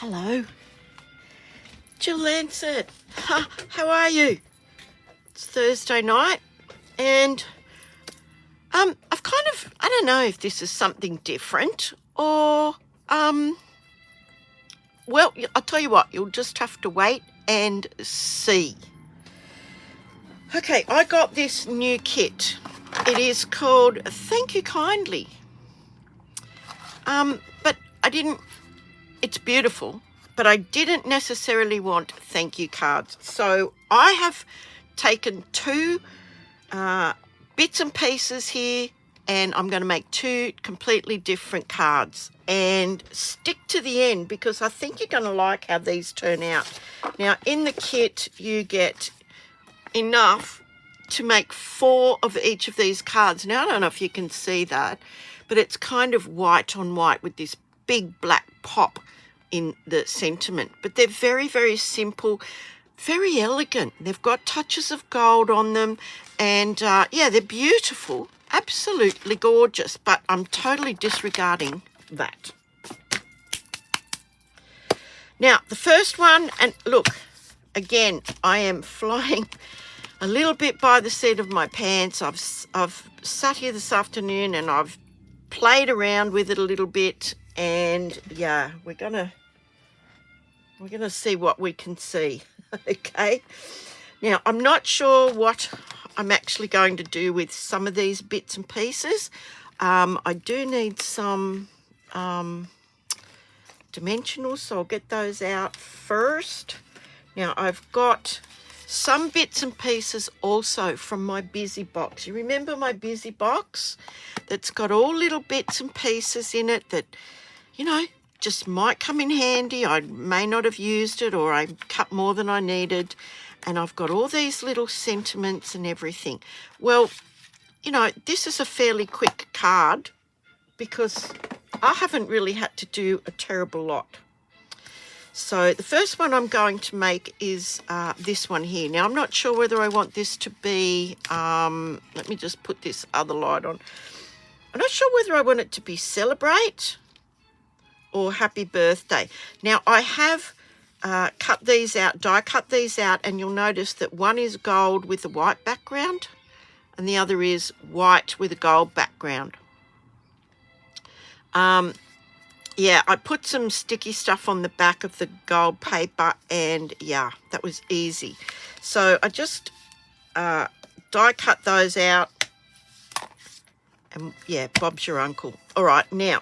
Hello. Jill Lancet. How are you? It's Thursday night and I've kind of, I don't know if this is something different or, well, I'll tell you what, you'll just have to wait and see. Okay, I got this new kit. It is called Thank You Kindly. But I didn't, it's beautiful, but I didn't necessarily want thank you cards. So I have taken two bits and pieces here, and I'm going to make two completely different cards and stick to the end because I think you're going to like how these turn out. Now, in the kit, you get enough to make 4 of each of these cards. Now, I don't know if you can see that, but it's kind of white on white with this big black pop in the sentiment. But they're very, very simple, very elegant. They've got touches of gold on them, and yeah, they're beautiful, absolutely gorgeous, but I'm totally disregarding that. Now, the first one, and look, again, I am flying a little bit by the seat of my pants. I've sat here this afternoon and I've played around with it a little bit, and yeah, we're gonna see what we can see. Okay, now I'm not sure what I'm actually going to do with some of these bits and pieces. I do need some dimensionals, so I'll get those out first. Now I've got some bits and pieces also from my busy box. You remember my busy box that's got all little bits and pieces in it that, you know, just might come in handy. I may not have used it, or I cut more than I needed, and I've got all these little sentiments and everything. Well, you know, this is a fairly quick card because I haven't really had to do a terrible lot. So the first one I'm going to make is this one here. Now, I'm not sure whether I want this to be, let me just put this other light on. I'm not sure whether I want it to be celebrate or happy birthday. Now, I have cut these out, die cut these out, and you'll notice that one is gold with a white background and the other is white with a gold background. Yeah, I put some sticky stuff on the back of the gold paper, and yeah, that was easy. So I just die cut those out, and yeah, Bob's your uncle. All right, now,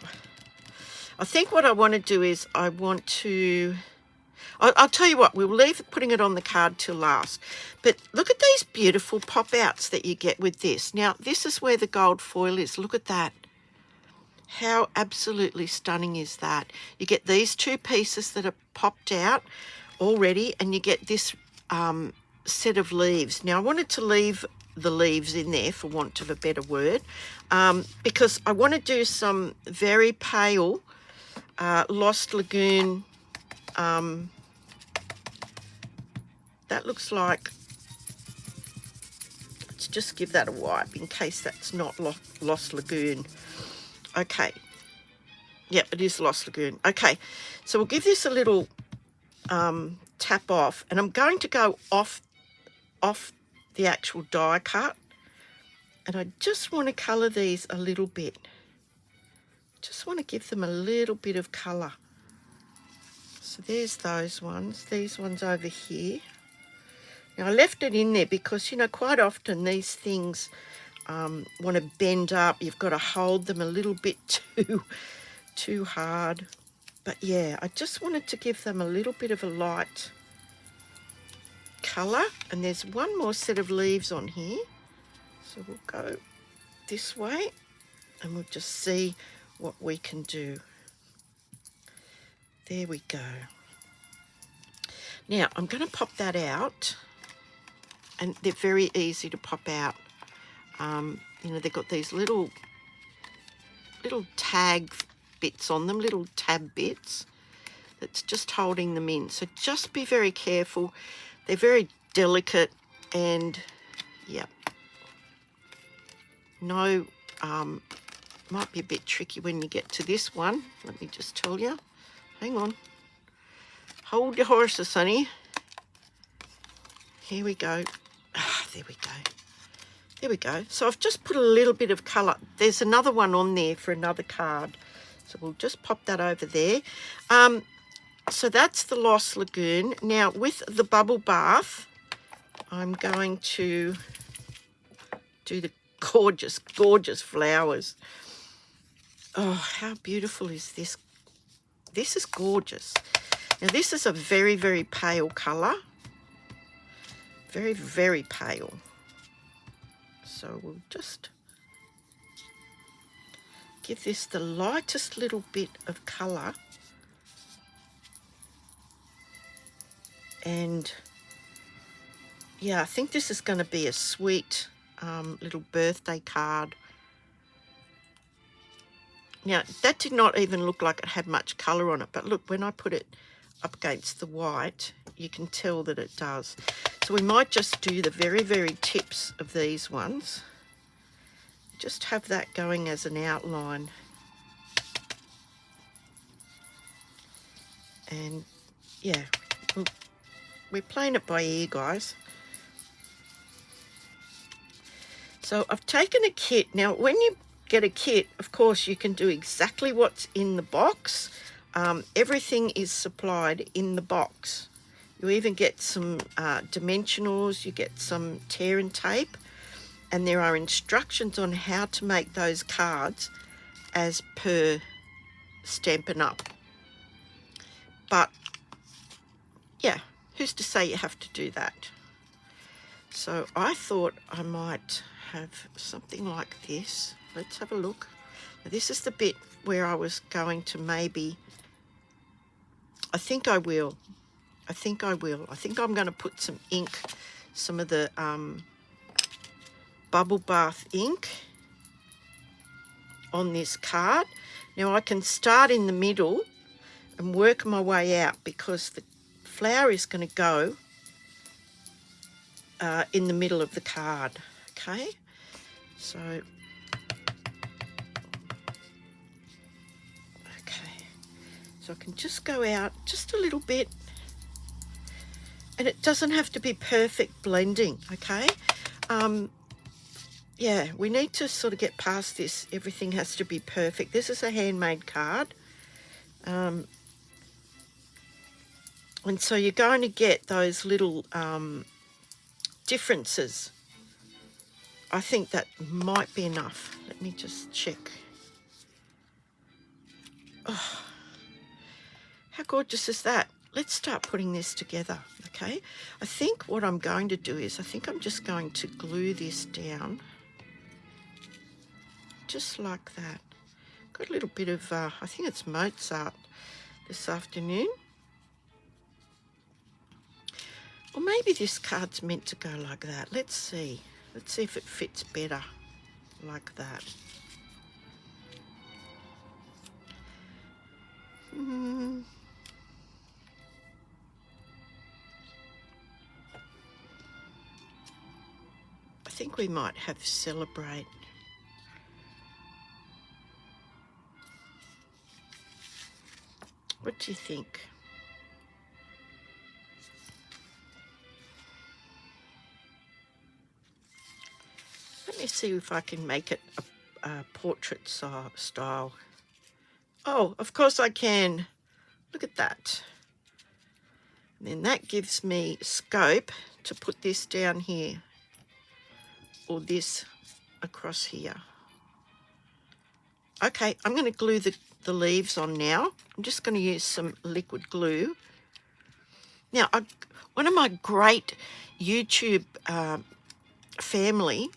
I think what I want to do is I want to, I'll tell you what, we'll leave putting it on the card till last. But look at these beautiful pop-outs that you get with this. Now, this is where the gold foil is. Look at that. How absolutely stunning is that? You get these two pieces that are popped out already, and you get this set of leaves. Now, I wanted to leave the leaves in there, for want of a better word, because I want to do some very pale Lost Lagoon. That looks like, let's just give that a wipe in case that's not Lost Lagoon. Okay, yep, it is Lost Lagoon. Okay, so we'll give this a little tap off, and I'm going to go off the actual die cut, and I just want to colour these a little bit. Just want to give them a little bit of colour. So there's those ones, these ones over here. Now, I left it in there because, you know, quite often these things want to bend up. You've got to hold them a little bit too hard. But yeah, I just wanted to give them a little bit of a light colour. And there's one more set of leaves on here. So we'll go this way and we'll just see what we can do. There we go. Now, I'm going to pop that out. And they're very easy to pop out. You know, they've got these little tag bits on them, little tab bits that's just holding them in. So just be very careful. They're very delicate, and yeah, no, might be a bit tricky when you get to this one. Let me just tell you. Hang on. Hold your horses, honey. Here we go. Ah, there we go. There we go. So I've just put a little bit of colour. There's another one on there for another card. So we'll just pop that over there. So that's the Lost Lagoon. Now with the bubble bath, I'm going to do the gorgeous, gorgeous flowers. Oh, how beautiful is this? This is gorgeous. Now this is a very, very pale colour. Very, very pale. So we'll just give this the lightest little bit of colour. And yeah, I think this is going to be a sweet little birthday card. Now, that did not even look like it had much colour on it, but look, when I put it up against the white, you can tell that it does. So we might just do the very, very tips of these ones. Just have that going as an outline. And yeah, we're playing it by ear, guys. So I've taken a kit. Now, when you get a kit, of course, you can do exactly what's in the box. Everything is supplied in the box. You even get some dimensionals, you get some tear and tape, and there are instructions on how to make those cards as per Stampin' Up. But yeah, who's to say you have to do that? So I thought I might have something like this. Let's have a look. Now, this is the bit where I was going to maybe, I think I will. I think I'm going to put some ink, some of the bubble bath ink on this card. Now I can start in the middle and work my way out because the flower is going to go in the middle of the card. Okay, so I can just go out just a little bit, and it doesn't have to be perfect blending. Okay, yeah, we need to sort of get past this. Everything has to be perfect. This is a handmade card, and so you're going to get those little differences. I think that might be enough. Let me just check. Oh, how gorgeous is that? Let's start putting this together, okay? I think what I'm going to do is, I think I'm just going to glue this down. Just like that. Got a little bit of, I think it's Mozart this afternoon. Or maybe this card's meant to go like that. Let's see. Let's see if it fits better like that. I think we might have Celebrate. What do you think? Let me see if I can make it a portrait style. Oh, of course I can. Look at that. And then that gives me scope to put this down here, or this across here. Okay, I'm going to glue the leaves on now. I'm just going to use some liquid glue. Now, one of my great YouTube family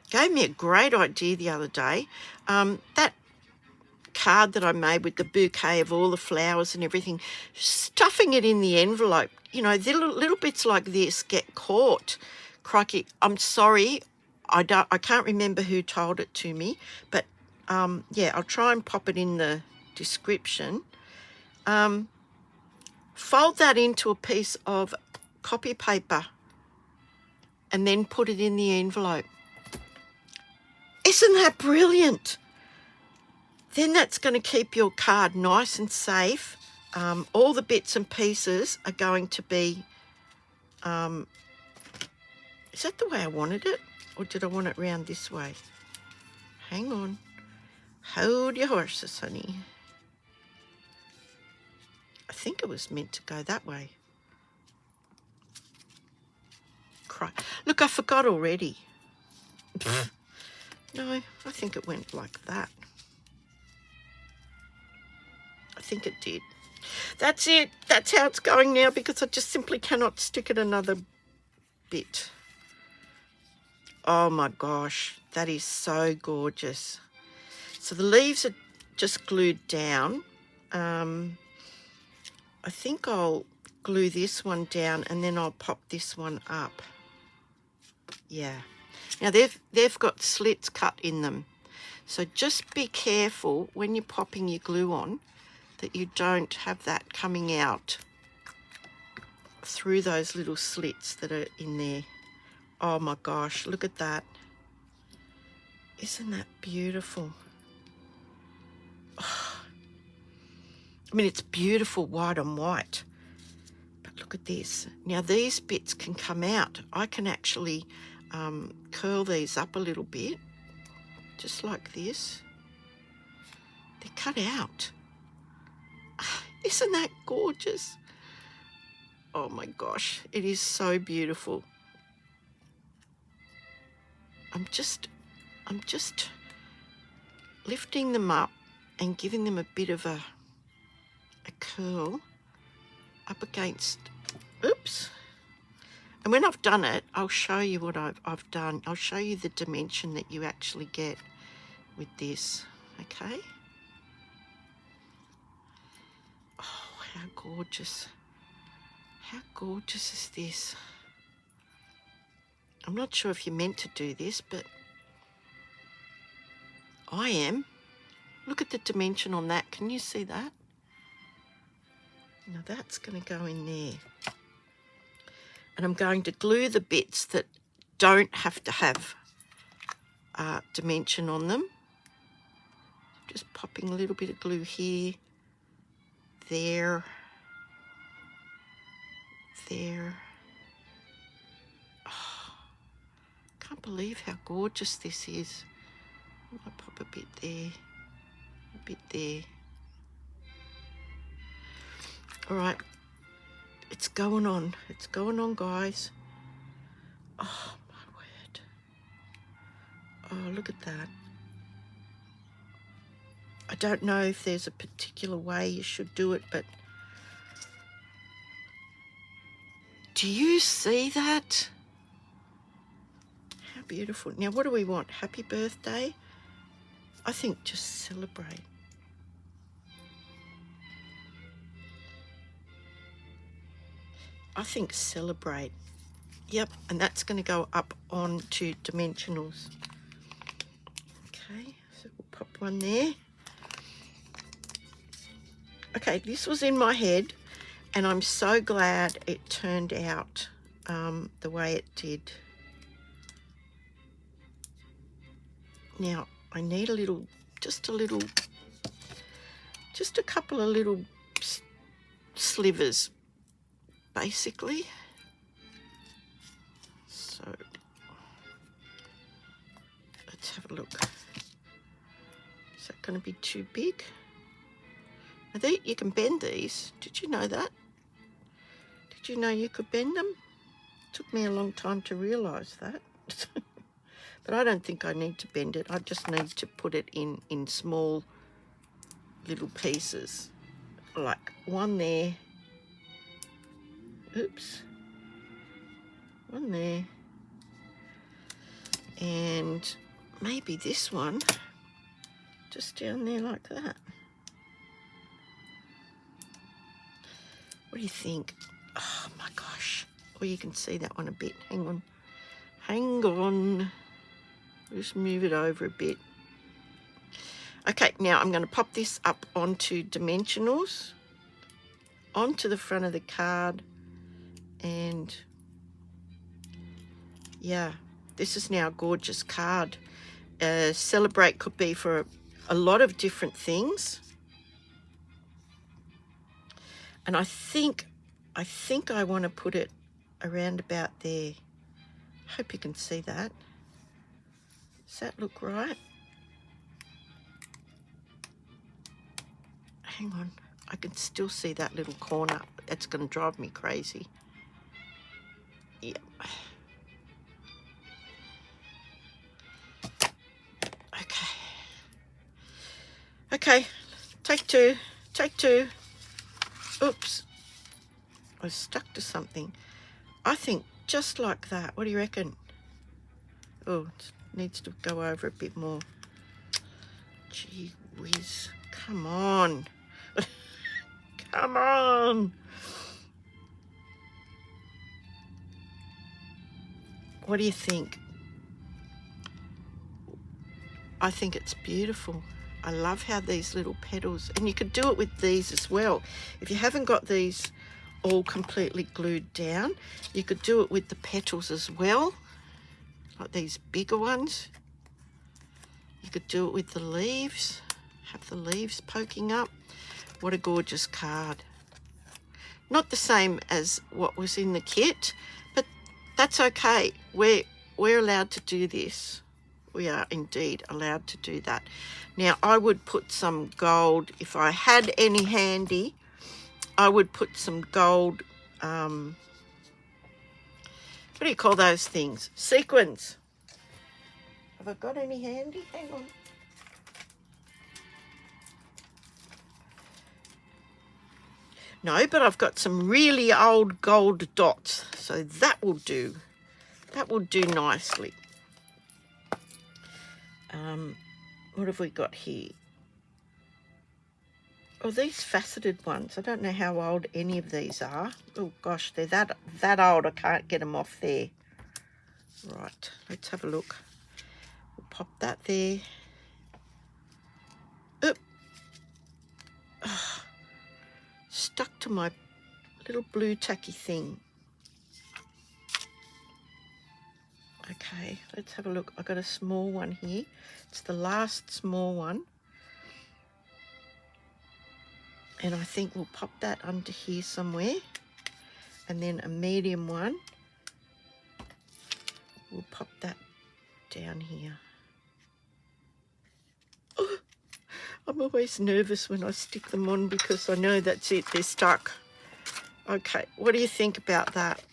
gave me a great idea the other day. That card that I made with the bouquet of all the flowers and everything, stuffing it in the envelope, you know, the little bits like this get caught. Crikey, I'm sorry, I can't remember who told it to me, but yeah, I'll try and pop it in the description. Fold that into a piece of copy paper and then put it in the envelope. Isn't that brilliant? Then that's going to keep your card nice and safe all the bits and pieces are going to be, is that the way I wanted it? Or did I want it round this way? Hang on. Hold your horses, honey. I think it was meant to go that way. Cry. Look, I forgot already. No, I think it went like that. I think it did. That's it. That's how it's going now, because I just simply cannot stick it another bit. Oh my gosh, that is so gorgeous. So the leaves are just glued down. I think I'll glue this one down and then I'll pop this one up. Yeah. Now they've got slits cut in them. So just be careful when you're popping your glue on that you don't have that coming out through those little slits that are in there. Oh my gosh, look at that. Isn't that beautiful? Oh, I mean, it's beautiful white on white. But look at this. Now these bits can come out. I can actually curl these up a little bit, just like this. They're cut out. Isn't that gorgeous? Oh my gosh, it is so beautiful. I'm just lifting them up and giving them a bit of a curl up against, oops. And when I've done it, I'll show you what I've done. I'll show you the dimension that you actually get with this, okay? Oh, how gorgeous. How gorgeous is this? I'm not sure if you're meant to do this, but I am. Look at the dimension on that. Can you see that? Now that's going to go in there. And I'm going to glue the bits that don't have to have dimension on them. Just popping a little bit of glue here, there, there. Oh, can't believe how gorgeous this is. I'll pop a bit there, a bit there. All right, it's going on. It's going on, guys. Oh, my word. Oh, look at that. I don't know if there's a particular way you should do it, but do you see that? How beautiful. Now, what do we want? Happy birthday? I think just celebrate. I think celebrate. Yep, and that's going to go up onto dimensionals. Okay, so we'll pop one there. Okay, this was in my head, and I'm so glad it turned out the way it did. Now, I need just a couple of little slivers, basically. So, let's have a look. Is that going to be too big? I think you can bend these. Did you know that? Did you know you could bend them? It took me a long time to realise that. But I don't think I need to bend it. I just need to put it in small little pieces. Like one there. Oops. One there. And maybe this one just down there like that. What do you think? Oh my gosh. Or you can see that one a bit. Hang on. Hang on. Just move it over a bit. Okay, now I'm going to pop this up onto dimensionals, onto the front of the card, and yeah, this is now a gorgeous card. Celebrate could be for a lot of different things. And I think I want to put it around about there. Hope you can see that. Does that look right? Hang on, I can still see that little corner. It's going to drive me crazy. Yep. Okay, take two. Oops, I was stuck to something. I think just like that. What do you reckon? Oh, it needs to go over a bit more. Gee whiz, come on. Come on. What do you think? I think it's beautiful. I love how these little petals, and you could do it with these as well. If you haven't got these all completely glued down, you could do it with the petals as well, like these bigger ones. You could do it with the leaves, have the leaves poking up. What a gorgeous card. Not the same as what was in the kit, but that's okay. We're allowed to do this. We are indeed allowed to do that. Now, I would put some gold, if I had any handy, I would put some gold, what do you call those things? Sequins. Have I got any handy? Hang on. No, but I've got some really old gold dots, so that will do. That will do nicely. What have we got here? Oh, these faceted ones. I don't know how old any of these are. Oh gosh, they're that old. I can't get them off there. Right, let's have a look. We'll pop that there. Oop. Oh, stuck to my little blue tacky thing. Okay, let's have a look. I've got a small one here. It's the last small one. And I think we'll pop that under here somewhere. And then a medium one. We'll pop that down here. Oh, I'm always nervous when I stick them on because I know that's it, they're stuck. Okay, what do you think about that?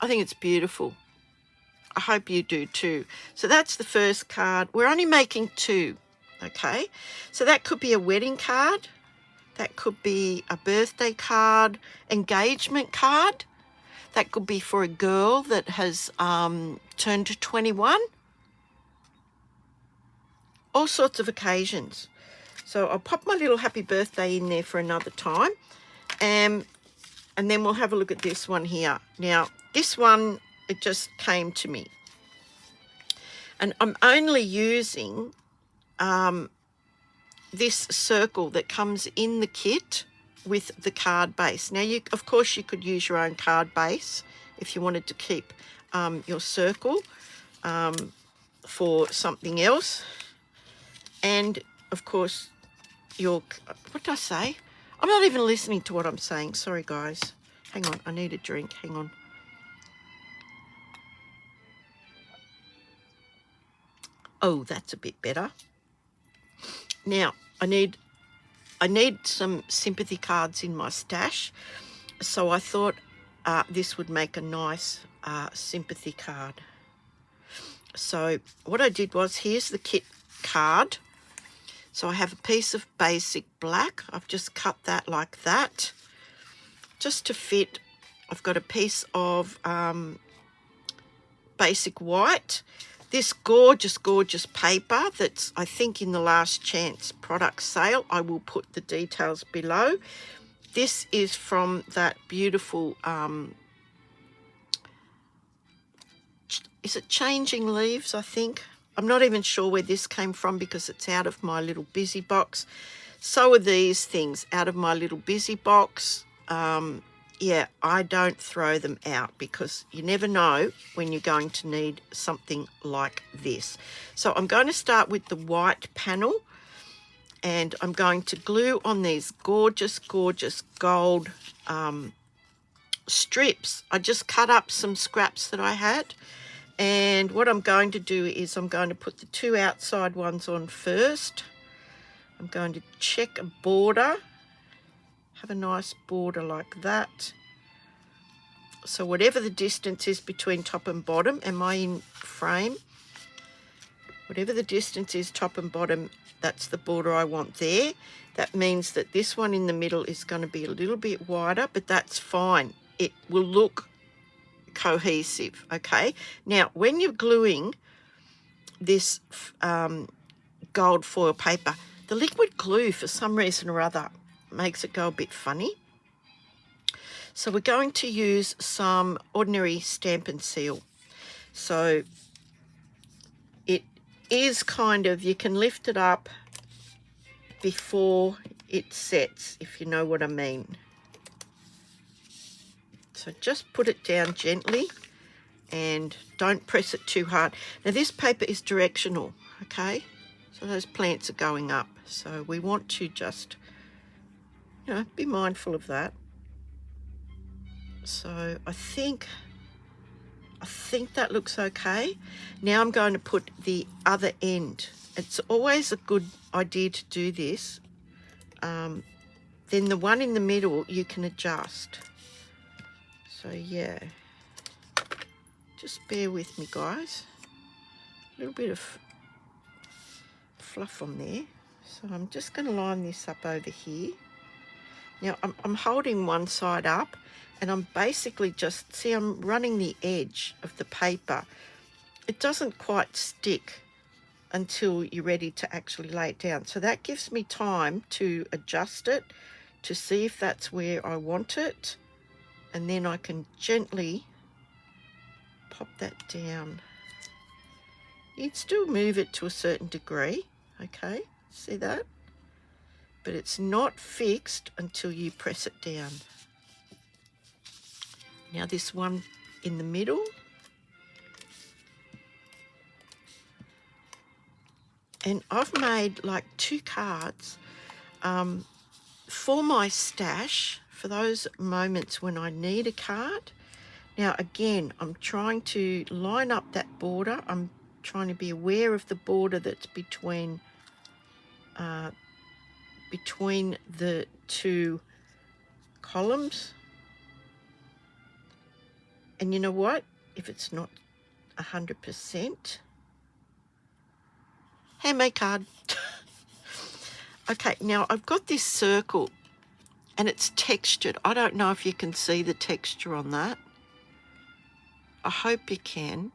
I think it's beautiful. I hope you do too. So that's the first card. We're only making two, okay? So that could be a wedding card. That could be a birthday card, engagement card. That could be for a girl that has turned to 21. All sorts of occasions. So I'll pop my little happy birthday in there for another time. And then we'll have a look at this one here. Now, this one, it just came to me. And I'm only using this circle that comes in the kit with the card base. Now, of course, you could use your own card base if you wanted to keep your circle for something else. And, of course, what did I say? I'm not even listening to what I'm saying. Sorry, guys. Hang on, I need a drink. Hang on. Oh, that's a bit better. Now, I need some sympathy cards in my stash. So I thought this would make a nice sympathy card. So what I did was, here's the kit card. So I have a piece of basic black. I've just cut that like that, just to fit. I've got a piece of basic white. This gorgeous, gorgeous paper that's, I think, in the last chance product sale. I will put the details below. This is from that beautiful, is it Changing Leaves, I think? I'm not even sure where this came from because it's out of my little busy box. So are these things out of my little busy box. Yeah, I don't throw them out because you never know when you're going to need something like this. So I'm going to start with the white panel, And I'm going to glue on these gorgeous, gorgeous gold strips. I just cut up some scraps that I had. And what I'm going to do is I'm going to put the two outside ones on first. I'm going to check a border. Have a nice border like that. So whatever the distance is between top and bottom, am I in frame? Whatever the distance is top and bottom, that's the border I want there. That means that this one in the middle is going to be a little bit wider, but that's fine. It will look cohesive, okay? Now, when you're gluing this gold foil paper, the liquid glue, for some reason or other, makes it go a bit funny. So we're going to use some ordinary Stampin' Seal. So it is kind of, you can lift it up before it sets, if you know what I mean. So just put it down gently and don't press it too hard. Now this paper is directional, okay? So those plants are going up. So we want to just, you know, be mindful of that. So I think that looks okay. Now I'm going to put the other end. It's always a good idea to do this. Then the one in the middle you can adjust. So yeah, just bear with me, guys. A little bit of fluff on there. So I'm just going to line this up over here. Now I'm holding one side up and I'm basically just, see, I'm running the edge of the paper. It doesn't quite stick until you're ready to actually lay it down. So that gives me time to adjust it, to see if that's where I want it. And then I can gently pop that down. You'd still move it to a certain degree, okay? See that? But it's not fixed until you press it down. Now this one in the middle. And I've made like 2 cards for my stash, for those moments when I need a card. Now again, I'm trying to line up that border. I'm trying to be aware of the border that's between the 2 columns. And you know what? If it's not 100%, handmade card. Okay, now I've got this circle and it's textured. I don't know if you can see the texture on that. I hope you can.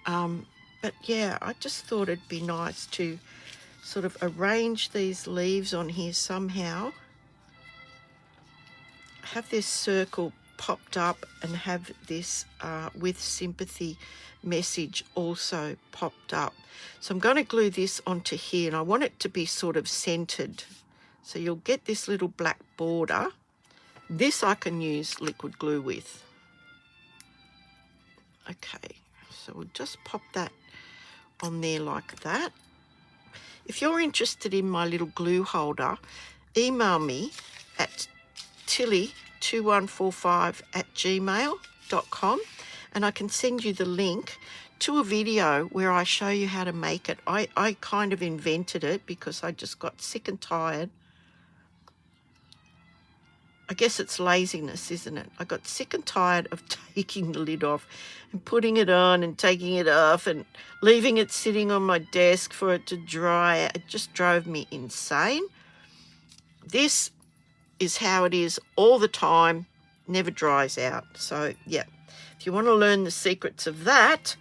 But yeah, I just thought it'd be nice to sort of arrange these leaves on here somehow. Have this circle popped up and have this with sympathy message also popped up. So I'm going to glue this onto here and I want it to be sort of centered. So you'll get this little black border. This I can use liquid glue with. Okay, so we'll just pop that on there like that. If you're interested in my little glue holder, email me at tilly2145@gmail.com and I can send you the link to a video where I show you how to make it. I kind of invented it because I just got sick and tired. I guess it's laziness, isn't it? I got sick and tired of taking the lid off and putting it on and taking it off and leaving it sitting on my desk for it to dry. It just drove me insane. This is how it is all the time, never dries out. So yeah, if you want to learn the secrets of that,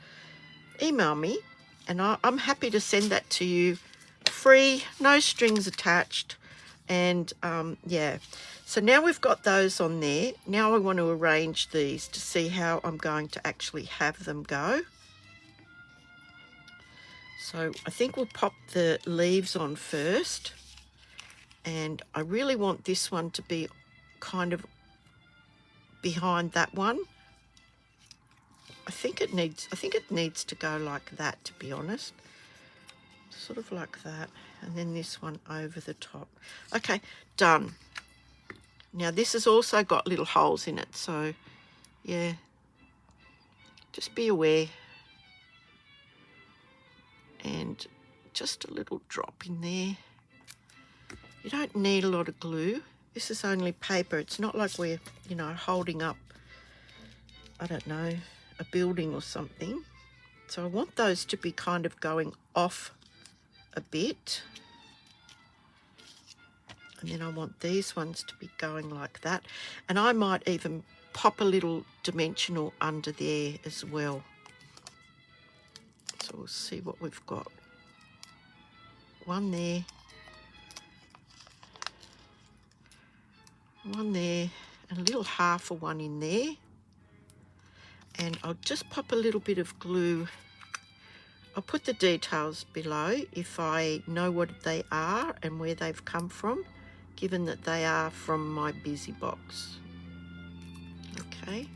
email me and I'm happy to send that to you free, no strings attached. And yeah, so now we've got those on there. Now I want to arrange these to see how I'm going to actually have them go. So I think we'll pop the leaves on first. And I really want this one to be kind of behind that one. I think it needs to go like that, to be honest. sort of like that, and then this one over the top. Okay, done. Now this has also got little holes in it, so yeah, just be aware. And just a little drop in there. You don't need a lot of glue. This is only paper. It's not like we're, you know, holding up, I don't know, a building or something. So I want those to be kind of going off a bit. And then I want these ones to be going like that. And I might even pop a little dimensional under there as well. So we'll see what we've got. One there. One there, and a little half of one in there. And I'll just pop a little bit of glue. I'll put the details below if I know what they are and where they've come from, given that they are from my busy box. Okay,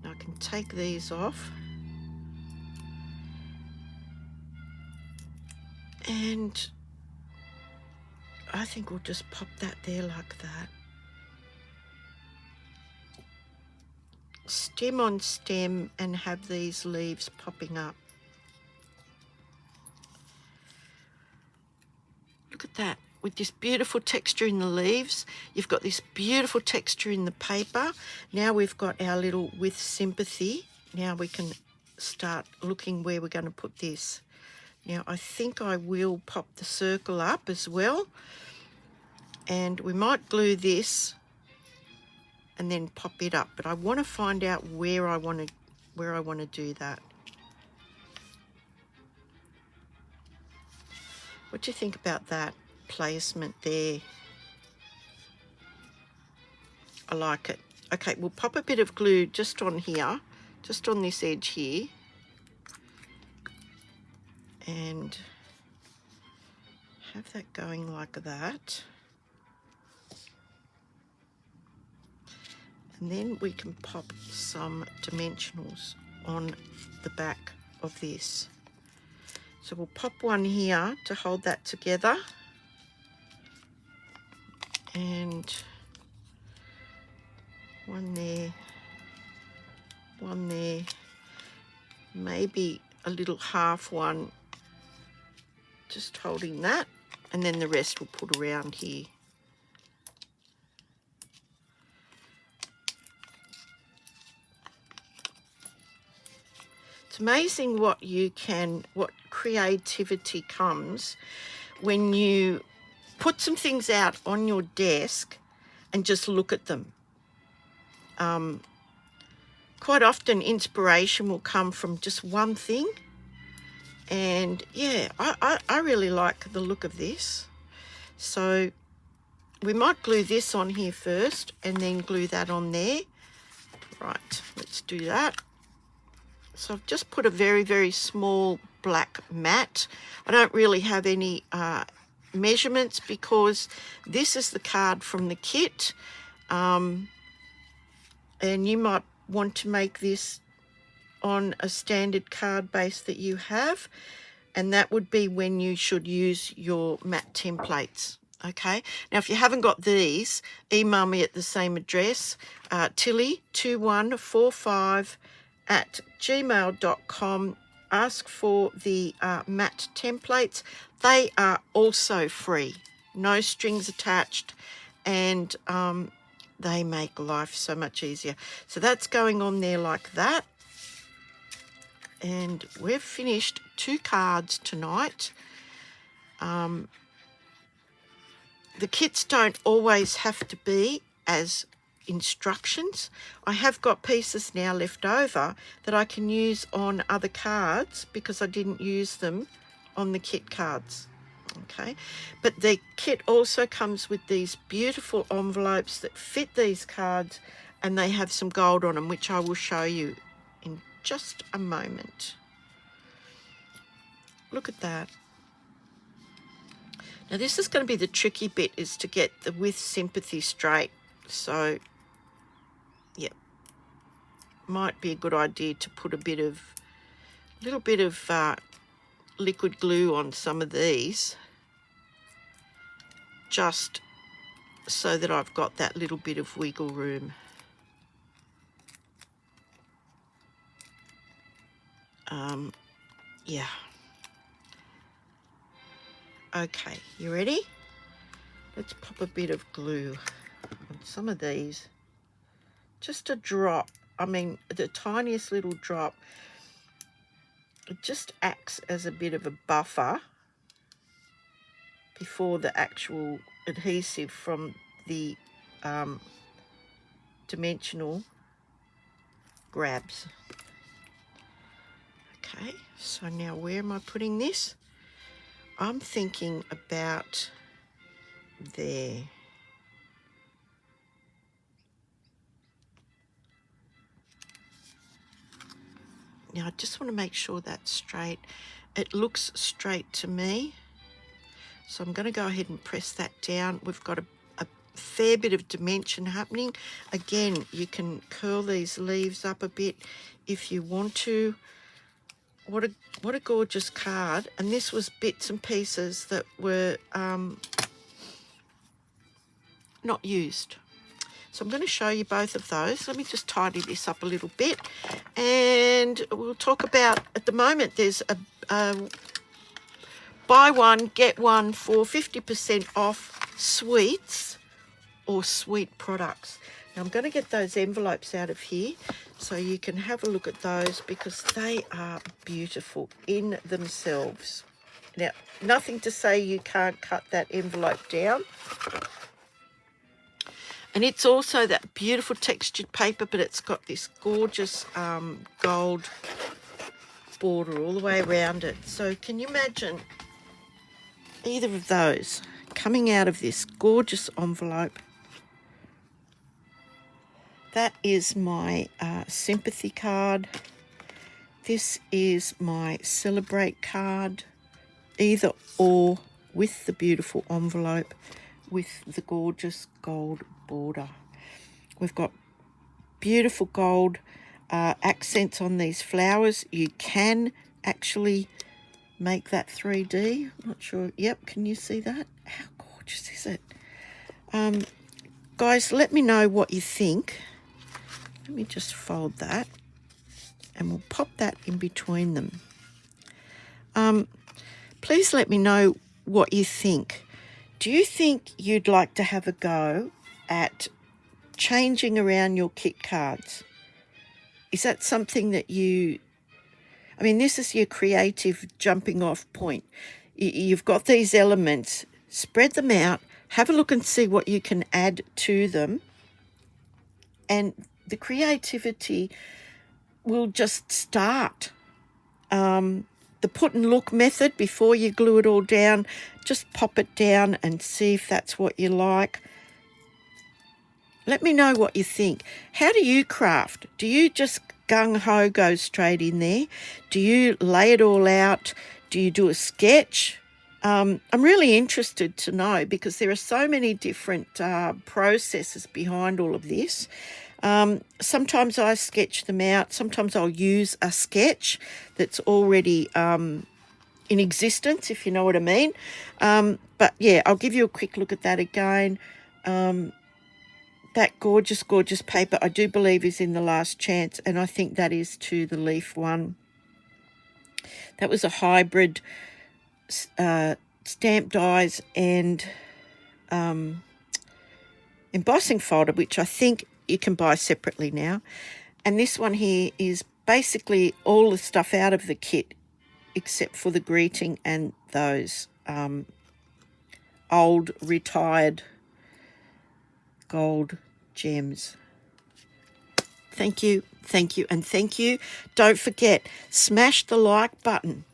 now I can take these off. And I think we'll just pop that there like that. Stem on stem and have these leaves popping up. Look at that, with this beautiful texture in the leaves. You've got this beautiful texture in the paper. Now we've got our little with sympathy. Now we can start looking where we're going to put this. Now I think I will pop the circle up as well. And we might glue this and then pop it up, but I want to find out where I want to do that. What do you think about that placement there? I like it. Okay, we'll pop a bit of glue just on here, just on this edge here, and have that going like that. And then we can pop some dimensionals on the back of this. So we'll pop one here to hold that together. And one there, maybe a little half one, just holding that. And then the rest we'll put around here. It's amazing what creativity comes when you put some things out on your desk and just look at them. Quite often inspiration will come from just one thing. And yeah, I really like the look of this. So we might glue this on here first and then glue that on there. Right, let's do that. So I've just put a very, very small black mat. I don't really have any measurements because this is the card from the kit. And you might want to make this on a standard card base that you have. And that would be when you should use your mat templates. Okay, now if you haven't got these, email me at the same address, tilly2145@gmail.com. Ask for the mat templates. They are also free, no strings attached, and they make life so much easier. So that's going on there like that. And we've finished 2 cards tonight. The kits don't always have to be as instructions. I have got pieces now left over that I can use on other cards because I didn't use them on the kit cards. Okay, but the kit also comes with these beautiful envelopes that fit these cards, and they have some gold on them, which I will show you in just a moment. Look at that. Now this is going to be the tricky bit, is to get the with sympathy straight. So yeah, might be a good idea to put a little bit of liquid glue on some of these, just so that I've got that little bit of wiggle room. Yeah. Okay, you ready? Let's pop a bit of glue on some of these. Just a drop. I mean, the tiniest little drop. It just acts as a bit of a buffer before the actual adhesive from the dimensional grabs. Okay, so now where am I putting this? I'm thinking about there. Now I just want to make sure that's straight. It looks straight to me. So I'm going to go ahead and press that down. We've got a fair bit of dimension happening. Again, you can curl these leaves up a bit if you want to. What a gorgeous card. And this was bits and pieces that were not used. So I'm going to show you both of those. Let me just tidy this up a little bit. And we'll talk about, at the moment, there's a buy one, get one for 50% off sweets or sweet products. Now I'm going to get those envelopes out of here so you can have a look at those, because they are beautiful in themselves. Now, nothing to say you can't cut that envelope down. And it's also that beautiful textured paper, but it's got this gorgeous gold border all the way around it. So can you imagine either of those coming out of this gorgeous envelope? That is my sympathy card. This is my celebrate card, either or, with the beautiful envelope with the gorgeous gold border. We've got beautiful gold accents on these flowers. You can actually make that 3D. Not sure. Yep, can you see that? How gorgeous is it? Guys, let me know what you think. Let me just fold that and we'll pop that in between them. Please let me know what you think. Do you think you'd like to have a go at changing around your kit cards? Is that something that you... I mean, this is your creative jumping off point. You've got these elements, spread them out, have a look and see what you can add to them, and the creativity will just start. The put and look method, before you glue it all down, just pop it down and see if that's what you like. Let me know what you think. How do you craft? Do you just gung-ho go straight in there? Do you lay it all out? Do you do a sketch? I'm really interested to know, because there are so many different processes behind all of this. Sometimes I sketch them out. Sometimes I'll use a sketch that's already in existence, if you know what I mean. But yeah, I'll give you a quick look at that again. That gorgeous, gorgeous paper, I do believe, is in the last chance, and I think that is to the leaf one. That was a hybrid stamp dies and embossing folder, which I think you can buy separately now. And this one here is basically all the stuff out of the kit except for the greeting and those old retired gold gems. Thank you, thank you, and thank you. Don't forget, smash the like button.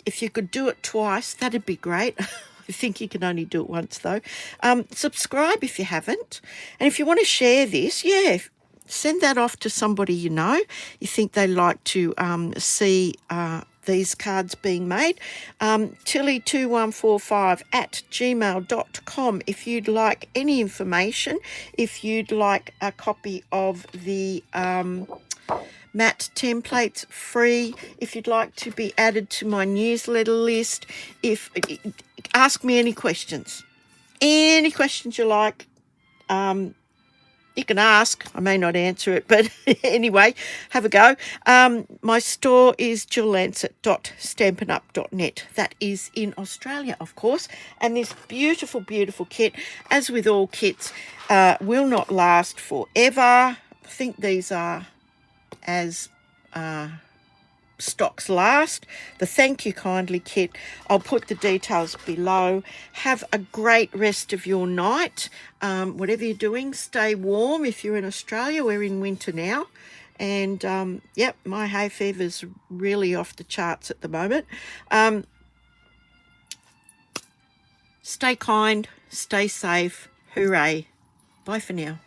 If you could do it twice, that'd be great. I think you can only do it once, though. Subscribe if you haven't. And if you want to share this, yeah, send that off to somebody you know. You think they like to see these cards being made. Tilly2145@gmail.com if you'd like any information, if you'd like a copy of the matte templates free. If you'd like to be added to my newsletter list, ask me any questions you like. You can ask. I may not answer it, but anyway, have a go. My store is jilllancet.stampinup.net. That is in Australia, of course. And this beautiful, beautiful kit, as with all kits, will not last forever. I think these are as stocks last. The Thank You Kindly kit, I'll put the details below. Have a great rest of your night. Whatever you're doing, stay warm. If you're in Australia, we're in winter now. And yep, my hay fever's really off the charts at the moment. Stay kind, stay safe. Hooray. Bye for now.